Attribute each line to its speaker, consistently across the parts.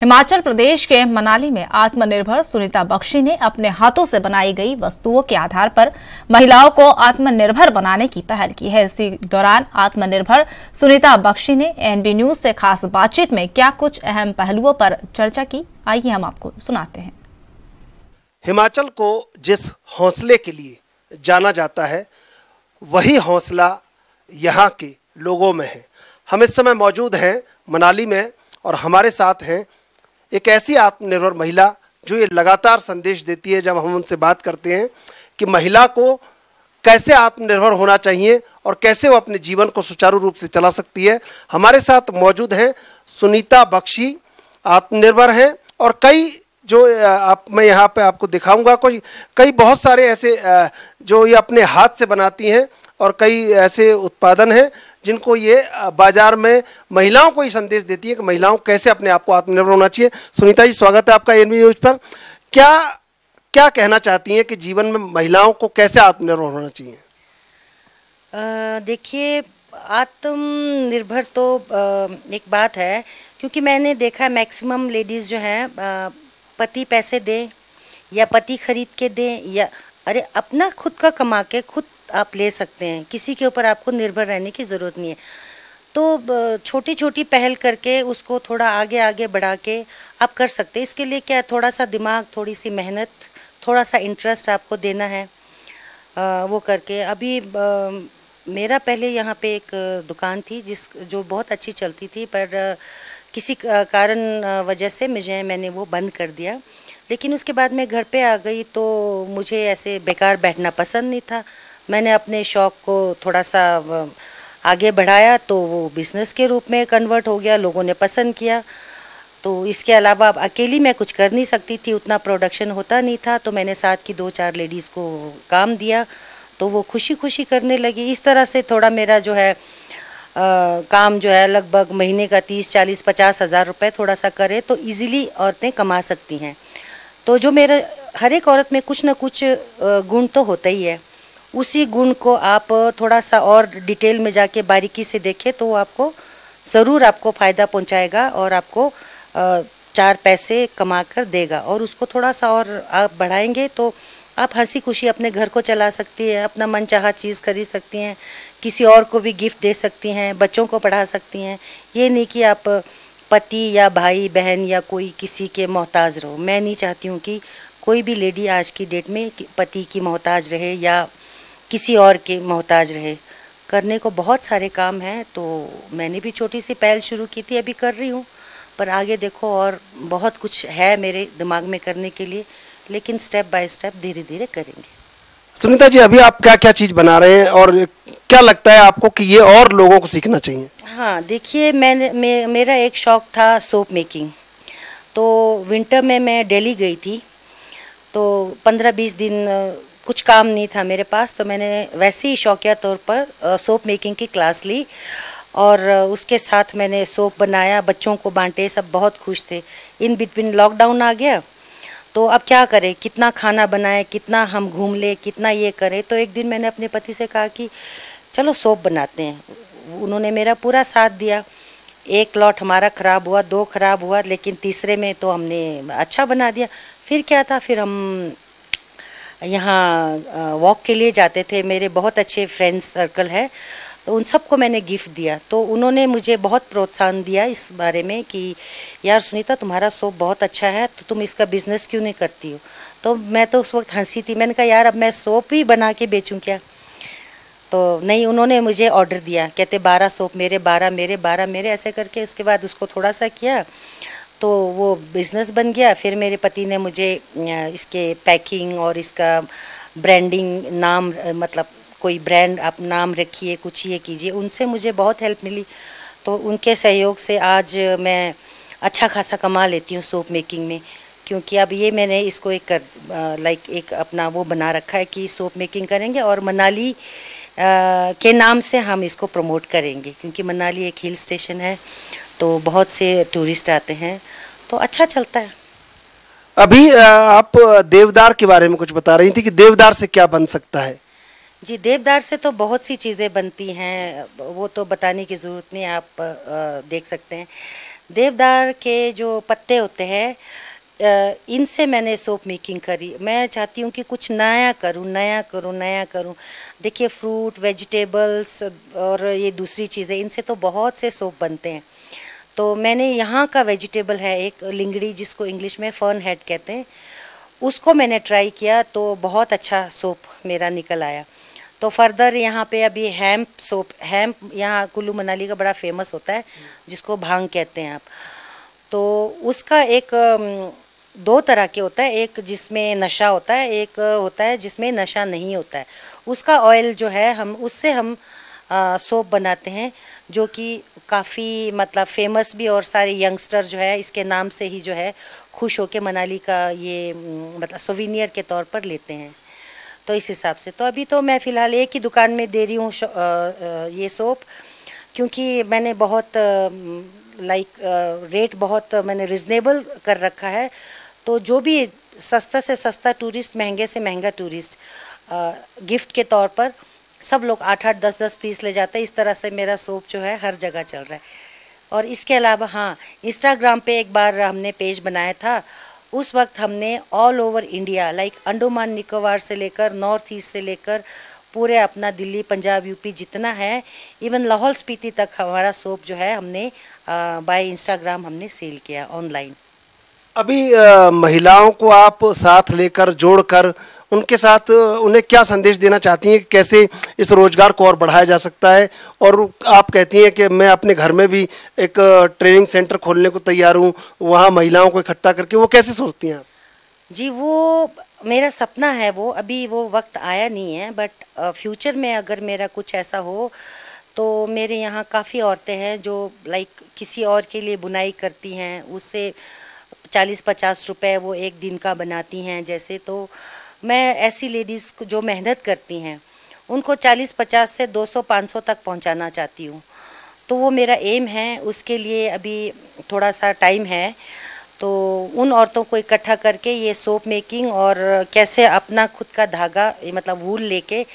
Speaker 1: हिमाचल प्रदेश के मनाली में आत्मनिर्भर सुनीता बख्शी ने अपने हाथों से बनाई गई वस्तुओं के आधार पर महिलाओं को आत्मनिर्भर बनाने की पहल की है। इसी दौरान आत्मनिर्भर सुनीता बख्शी ने एनबी न्यूज से खास बातचीत में क्या कुछ अहम पहलुओं पर चर्चा की, आइए हम आपको सुनाते हैं।
Speaker 2: हिमाचल को जिस हौसले के लिए जाना जाता है वही हौसला यहाँ के लोगों में है। हम इस समय मौजूद हैं मनाली में और हमारे साथ हैं एक ऐसी आत्मनिर्भर महिला जो ये लगातार संदेश देती है जब हम उनसे बात करते हैं कि महिला को कैसे आत्मनिर्भर होना चाहिए और कैसे वो अपने जीवन को सुचारू रूप से चला सकती है। हमारे साथ मौजूद हैं सुनीता बख्शी, आत्मनिर्भर हैं और कई जो मैं यहाँ पे आपको दिखाऊंगा कई बहुत सारे ऐसे जो ये अपने हाथ से बनाती हैं और कई ऐसे उत्पादन हैं जिनको ये बाजार में महिलाओं को ही संदेश देती है कि महिलाओं कैसे अपने आप को आत्मनिर्भर होना चाहिए। सुनीता जी, स्वागत है आपका एनबी न्यूज पर। क्या कहना चाहती हैं कि जीवन में महिलाओं को कैसे आत्मनिर्भर होना चाहिए?
Speaker 3: देखिए, आत्मनिर्भर तो एक बात है, क्योंकि मैंने देखा मैक्सिमम लेडीज़ जो हैं पति पैसे दें या पति खरीद के दें या अपना खुद का कमा के खुद आप ले सकते हैं, किसी के ऊपर आपको निर्भर रहने की ज़रूरत नहीं है। तो छोटी छोटी पहल करके उसको थोड़ा आगे आगे बढ़ा के आप कर सकते हैं। इसके लिए क्या, थोड़ा सा दिमाग, थोड़ी सी मेहनत, थोड़ा सा इंटरेस्ट आपको देना है। वो करके अभी मेरा पहले यहाँ पे एक दुकान थी जो बहुत अच्छी चलती थी, पर किसी कारण वजह से मैंने वो बंद कर दिया। लेकिन उसके बाद मैं घर पे आ गई तो मुझे ऐसे बेकार बैठना पसंद नहीं था। मैंने अपने शौक़ को थोड़ा सा आगे बढ़ाया तो वो बिज़नेस के रूप में कन्वर्ट हो गया, लोगों ने पसंद किया। तो इसके अलावा अब अकेली मैं कुछ कर नहीं सकती थी, उतना प्रोडक्शन होता नहीं था, तो मैंने साथ की 2-4 लेडीज़ को काम दिया तो वो खुशी खुशी करने लगी। इस तरह से थोड़ा मेरा जो है काम जो है लगभग महीने का 30, 40, 50 हज़ार रुपये थोड़ा सा करे तो इजीली औरतें कमा सकती हैं। तो जो मेरा हर एक औरत में कुछ ना कुछ गुण तो होता ही है, उसी गुण को आप थोड़ा सा और डिटेल में जाके बारीकी से देखें तो आपको ज़रूर आपको फ़ायदा पहुंचाएगा और आपको 4 पैसे कमा कर देगा। और उसको थोड़ा सा और आप बढ़ाएंगे तो आप हंसी खुशी अपने घर को चला सकती हैं, अपना मनचाहा चीज़ खरीद सकती हैं, किसी और को भी गिफ्ट दे सकती हैं, बच्चों को पढ़ा सकती हैं। ये नहीं कि आप पति या भाई बहन या कोई किसी के मोहताज रहो। मैं नहीं चाहती हूँ कि कोई भी लेडी आज की डेट में पति की मोहताज रहे या किसी और के मोहताज रहे। करने को बहुत सारे काम हैं, तो मैंने भी छोटी सी पहल शुरू की थी, अभी कर रही हूँ, पर आगे देखो और बहुत कुछ है मेरे दिमाग में करने के लिए, लेकिन स्टेप बाय स्टेप धीरे धीरे करेंगे।
Speaker 2: सुनीता जी, अभी आप क्या क्या चीज़ बना रहे हैं और क्या लगता है आपको कि ये और लोगों को सीखना चाहिए?
Speaker 3: हाँ, देखिए, मेरा एक शौक़ था सोप मेकिंग। तो विंटर में मैं दिल्ली गई थी, तो 15-20 दिन कुछ काम नहीं था मेरे पास, तो मैंने वैसे ही शौकिया तौर पर सोप मेकिंग की क्लास ली और उसके साथ मैंने सोप बनाया, बच्चों को बांटे, सब बहुत खुश थे। इन बिटवीन लॉकडाउन आ गया, तो अब क्या करें, कितना खाना बनाए, कितना हम घूम ले, कितना ये करें। तो एक दिन मैंने अपने पति से कहा कि चलो सोप बनाते हैं। उन्होंने मेरा पूरा साथ दिया। 1 लॉट हमारा ख़राब हुआ, 2 ख़राब हुआ, लेकिन तीसरे में तो हमने अच्छा बना दिया। फिर क्या था, फिर हम यहाँ वॉक के लिए जाते थे, मेरे बहुत अच्छे फ्रेंड्स सर्कल है, तो उन सबको मैंने गिफ्ट दिया। तो उन्होंने मुझे बहुत प्रोत्साहन दिया इस बारे में कि यार सुनीता, तुम्हारा सोप बहुत अच्छा है, तो तुम इसका बिज़नेस क्यों नहीं करती हो? तो मैं तो उस वक्त हंसी थी, मैंने कहा यार अब मैं सोप ही बना के बेचूं क्या? तो नहीं, उन्होंने मुझे ऑर्डर दिया, कहते 12 सोप मेरे, 12 मेरे, 12 मेरे, ऐसे करके इसके बाद उसको थोड़ा सा किया तो वो बिज़नेस बन गया। फिर मेरे पति ने मुझे इसके पैकिंग और इसका ब्रांडिंग, नाम मतलब कोई ब्रांड आप नाम रखिए, कुछ ये कीजिए, उनसे मुझे बहुत हेल्प मिली। तो उनके सहयोग से आज मैं अच्छा खासा कमा लेती हूँ सोप मेकिंग में, क्योंकि अब ये मैंने इसको एक अपना वो बना रखा है कि सोप मेकिंग करेंगे और मनाली के नाम से हम इसको प्रमोट करेंगे, क्योंकि मनाली एक हिल स्टेशन है, तो बहुत से टूरिस्ट आते हैं, तो अच्छा चलता है।
Speaker 2: अभी आप देवदार के बारे में कुछ बता रही थी कि देवदार से क्या बन सकता है?
Speaker 3: जी, देवदार से तो बहुत सी चीज़ें बनती हैं, वो तो बताने की ज़रूरत नहीं, आप देख सकते हैं। देवदार के जो पत्ते होते हैं, इनसे मैंने सोप मेकिंग करी। मैं चाहती हूँ कि कुछ नया करूँ, नया करूँ, नया करूँ। देखिए फ्रूट, वेजिटेबल्स और ये दूसरी चीज़ें, इनसे तो बहुत से सोप बनते हैं। तो मैंने यहाँ का वेजिटेबल है एक लिंगड़ी, जिसको इंग्लिश में फर्न हेड कहते हैं, उसको मैंने ट्राई किया तो बहुत अच्छा सोप मेरा निकल आया। तो फर्दर यहाँ पे अभी हैम्प सोप, हैम्प यहाँ कुल्लू मनाली का बड़ा फेमस होता है, जिसको भांग कहते हैं आप। तो उसका एक दो तरह के होता है, एक जिसमें नशा होता है, एक होता है जिसमें नशा नहीं होता है। उसका ऑयल जो है हम उससे हम सोप बनाते हैं, जो कि काफ़ी मतलब फेमस भी, और सारे यंगस्टर जो है इसके नाम से ही जो है खुश होके मनाली का ये मतलब सोविनियर के तौर पर लेते हैं। तो इस हिसाब से तो अभी तो मैं फ़िलहाल एक ही दुकान में दे रही हूँ ये सोप, क्योंकि मैंने बहुत रेट बहुत मैंने रिजनेबल कर रखा है। तो जो भी सस्ता से सस्ता टूरिस्ट, महंगे से महंगा टूरिस्ट, गिफ्ट के तौर पर सब लोग 8-8, 10-10 पीस ले जाते हैं। इस तरह से मेरा सोप जो है हर जगह चल रहा है। और इसके अलावा हाँ, इंस्टाग्राम पे एक बार हमने पेज बनाया था। उस वक्त हमने all over India, like Andaman Nicobar से लेकर नॉर्थ ईस्ट से लेकर पूरे अपना दिल्ली, पंजाब, यूपी जितना है, इवन लाहौल स्पीति तक हमारा सोप जो है हमने बाय इंस्टाग्राम हमने सेल किया ऑनलाइन।
Speaker 2: अभी महिलाओं को आप साथ लेकर जोड़कर उनके साथ उन्हें क्या संदेश देना चाहती हैं कि कैसे इस रोजगार को और बढ़ाया जा सकता है? और आप कहती हैं कि मैं अपने घर में भी एक ट्रेनिंग सेंटर खोलने को तैयार हूँ, वहाँ महिलाओं को इकट्ठा करके, वो कैसे सोचती हैं आप?
Speaker 3: जी, वो मेरा सपना है, वो अभी वो वक्त आया नहीं है, बट फ्यूचर में अगर मेरा कुछ ऐसा हो तो मेरे यहाँ काफ़ी औरतें हैं जो लाइक किसी और के लिए बुनाई करती हैं, उससे 40-50 रुपए वो एक दिन का बनाती हैं जैसे। तो मैं ऐसी लेडीज़ को जो मेहनत करती हैं उनको 40-50 से 200-500 तक पहुंचाना चाहती हूं। तो वो मेरा एम है, उसके लिए अभी थोड़ा सा टाइम है। तो उन औरतों को इकट्ठा करके ये सोप मेकिंग और कैसे अपना खुद का धागा मतलब वूल लेके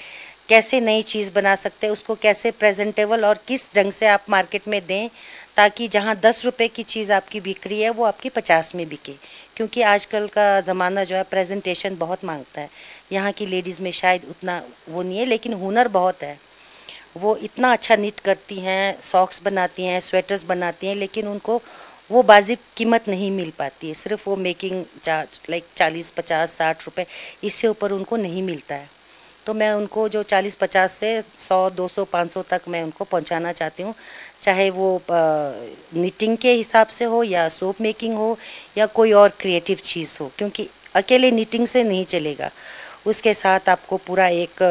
Speaker 3: कैसे नई चीज़ बना सकते हैं, उसको कैसे प्रेजेंटेबल और किस ढंग से आप मार्केट में दें, ताकि जहां 10 रुपए की चीज़ आपकी बिक रही है वो आपकी 50 में बिके। क्योंकि आजकल का ज़माना जो है प्रेजेंटेशन बहुत मांगता है। यहाँ की लेडीज़ में शायद उतना वो नहीं है, लेकिन हुनर बहुत है। वो इतना अच्छा निट करती हैं, सॉक्स बनाती हैं, स्वेटर्स बनाती हैं, लेकिन उनको वो वाजिब कीमत नहीं मिल पाती है। सिर्फ वो मेकिंग चार्ज लाइक 40, 50, 60 रुपये, इससे ऊपर उनको नहीं मिलता है। तो मैं उनको जो 40-50 से 100, 200, 500 तक मैं उनको पहुंचाना चाहती हूँ, चाहे वो निटिंग के हिसाब से हो या सोप मेकिंग हो या कोई और क्रिएटिव चीज़ हो। क्योंकि अकेले निटिंग से नहीं चलेगा, उसके साथ आपको पूरा एक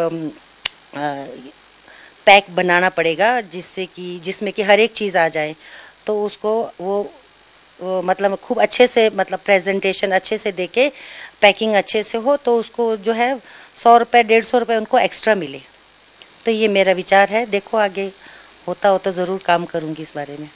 Speaker 3: पैक बनाना पड़ेगा जिसमें कि हर एक चीज़ आ जाए। तो उसको वो मतलब खूब अच्छे से मतलब प्रेजेंटेशन अच्छे से देके पैकिंग अच्छे से हो, तो उसको जो है 100 रुपये 150 रुपये उनको एक्स्ट्रा मिले। तो ये मेरा विचार है, देखो आगे होता हो तो ज़रूर काम करूँगी इस बारे में।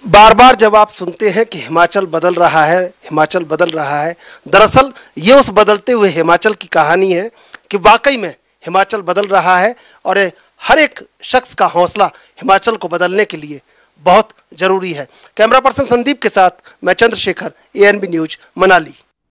Speaker 2: बार बार जब आप सुनते हैं कि हिमाचल बदल रहा है, हिमाचल बदल रहा है, दरअसल ये उस बदलते हुए हिमाचल की कहानी है कि वाकई में हिमाचल बदल रहा है और हर एक शख्स का हौसला हिमाचल को बदलने के लिए बहुत जरूरी है। कैमरा पर्सन संदीप के साथ मैं चंद्रशेखर, ANB न्यूज, मनाली।